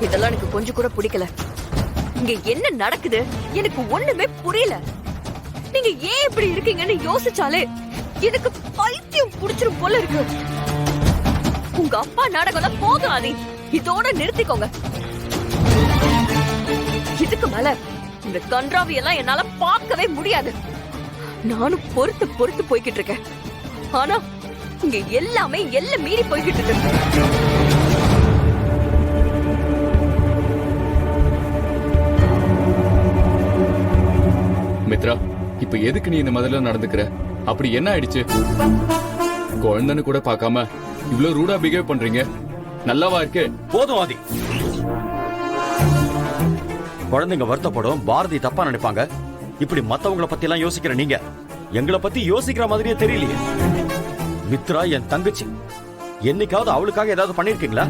இதெல்லாம் எனக்கு கொஞ்சம் கூட பிடிக்கல. இங்க என்ன நடக்குது எனக்கு ஒண்ணுமே புரியல. நீங்க ஏன் இப்படி இருக்கீங்கன்னு யோசிச்சாலே எனக்கு பைத்தியம் புடிச்சிரும் போல இருக்கு. உங்க அப்பா நாடகம் போதும் ஆதி, இதோட நிறுத்திக்கோங்க. இதுக்கு மேல இந்த கன்றாவி எல்லாம் என்னால பார்க்கவே முடியாது. நானும் பொறுத்து பொறுத்து போய்கிட்டு இருக்கேன். ஆனா இங்க எல்லாமே எல்லாம் மீறி போய்கிட்டு இருக்கு. மித்ரா, இப்ப எதுக்கு நீ இந்த மாதிரிலாம் நடந்துக்கிற? அப்படி என்ன ஆயிடுச்சு? குழந்தைன்னு கூட பார்க்காம இவ்வளவு ரூடா பிஹேவ் பண்றீங்க. நல்லாவா இருக்கு? போதும் ஆதி. குழந்தைங்க வருத்தப்படும், பாரதி தப்பா நினைப்பாங்க. இப்படி மத்தவங்கள பத்தி எல்லாம் யோசிக்கிற நீங்க எங்களை பத்தி யோசிக்கிற மாதிரியே தெரியலையே. மித்ரா என் தங்கச்சி. என்னைக்காவது அவளுக்காக ஏதாவது பண்ணிருக்கீங்களா?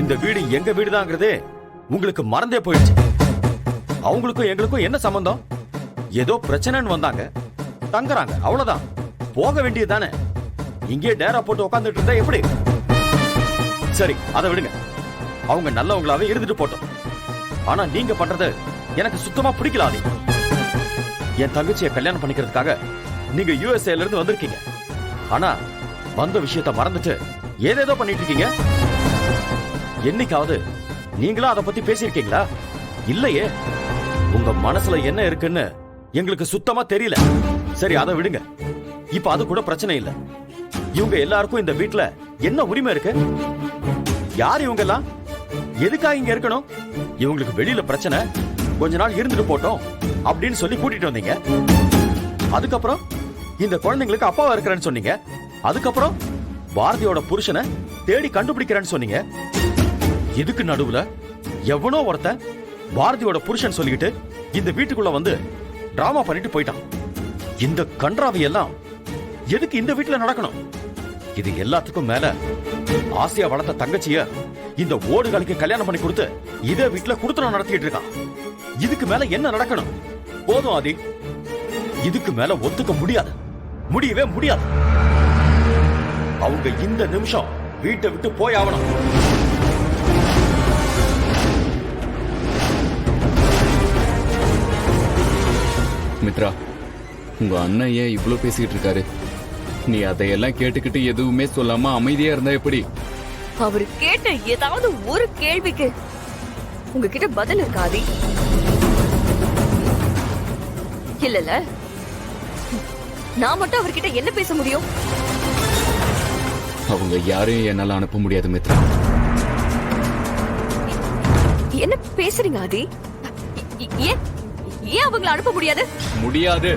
இந்த வீடு எங்க வீடுதாங்கிறதே உங்களுக்கு மறந்தே போயிடுச்சு. அவங்களுக்கும் எங்களுக்கும் என்ன சம்பந்தம்? ஏதோ பிரச்சனைன்னு வந்தாங்க, தங்குறாங்க, அவ்வளவுதான். போக வேண்டியதுதானே. இங்கே டேரா போட்டு உட்காந்துட்டு இருந்தா எப்படி? சரி, அதை விடுங்க. அவங்க நல்லவங்களாவே இருந்துட்டு போட்டோம். ஆனா நீங்க பண்றது எனக்கு சுத்தமா பிடிக்கல. என் தங்கச்சியை கல்யாணம் பண்ணிக்கிறதுக்காக நீங்க யுஎஸ்ஏல இருந்து வந்திருக்கீங்க. ஆனா வந்த விஷயத்த மறந்துட்டு ஏதேதோ பண்ணிட்டு இருக்கீங்க. என்னைக்காவது நீங்களா அதை பத்தி பேசியிருக்கீங்களா? இல்லையே. உங்க மனசுல என்ன இருக்குன்னு எங்களுக்கு சுத்தமா தெரியல. சரி, அதை விடுங்க. இப்ப அது கூட பிரச்சனை இல்ல. இவங்க எல்லாருக்கும் இந்த வீட்டுல என்ன உரிமை இருக்கு? யார் இவங்க எல்லாம்? எதுக்காக இங்க இருக்கணும்? இவங்களுக்கு வெளியில பிரச்சனை, கொஞ்ச நாள் இருந்துட்டு போட்டோம் அப்படின்னு சொல்லி கூட்டிட்டு வந்தீங்க. அதுக்கப்புறம் இந்த குழந்தைங்களுக்கு அப்பாவா இருக்கிறேன்னு சொன்னீங்க. அதுக்கப்புறம் பாரதியோட புருஷனை தேடி கண்டுபிடிக்கிறேன்னு சொன்னீங்க. இதுக்கு நடுவுல எவனோ ஒருத்தன் பாரதியோட புருஷன் சொல்லிக்கிட்டு இந்த வீட்டுக்குள்ள வந்து டிராமா பண்ணிட்டு போயிட்டான். இந்த கன்றாவி எல்லாம் எதுக்கு இந்த வீட்டுல நடக்கணும்? இது எல்லாத்துக்கும் மேல ஆசையா வளர்த்த தங்கச்சிய இந்த ஓடுகளுக்கு கல்யாணம் பண்ணி கொடுத்து இதே வீட்டுல குடுத்தனம் நடத்திட்டு இருக்கான். இதுக்கு மேல என்ன நடக்கணும்? போதும் ஆதி. இதுக்கு மேல ஒத்துக்க முடியாது, முடியவே முடியாது. அவங்க இந்த நிமிஷம் வீட்டை விட்டு போய் ஆகணும். மித்ரா, உங்க அண்ணன் ஏன் இவ்வளவு பேசிக்கிட்டு இருக்காரு? நீ அதையெல்லாம் கேட்டுக்கிட்டு எதுவுமே சொல்லாம அமைதியா இருந்தா எப்படி? அவரு கேட்ட ஏதாவது ஒரு கேள்விக்கு உங்ககிட்ட பதில் இருக்காதி? இல்ல, நான் மட்டும் அவர்கிட்ட என்ன பேச முடியும்? அவங்க யாரையும் என்னால அனுப்ப முடியாது மித்ரா. என்ன பேசுறீங்க ஆதி? ஏன் அவங்களை அனுப்ப முடியாது? முடியாது.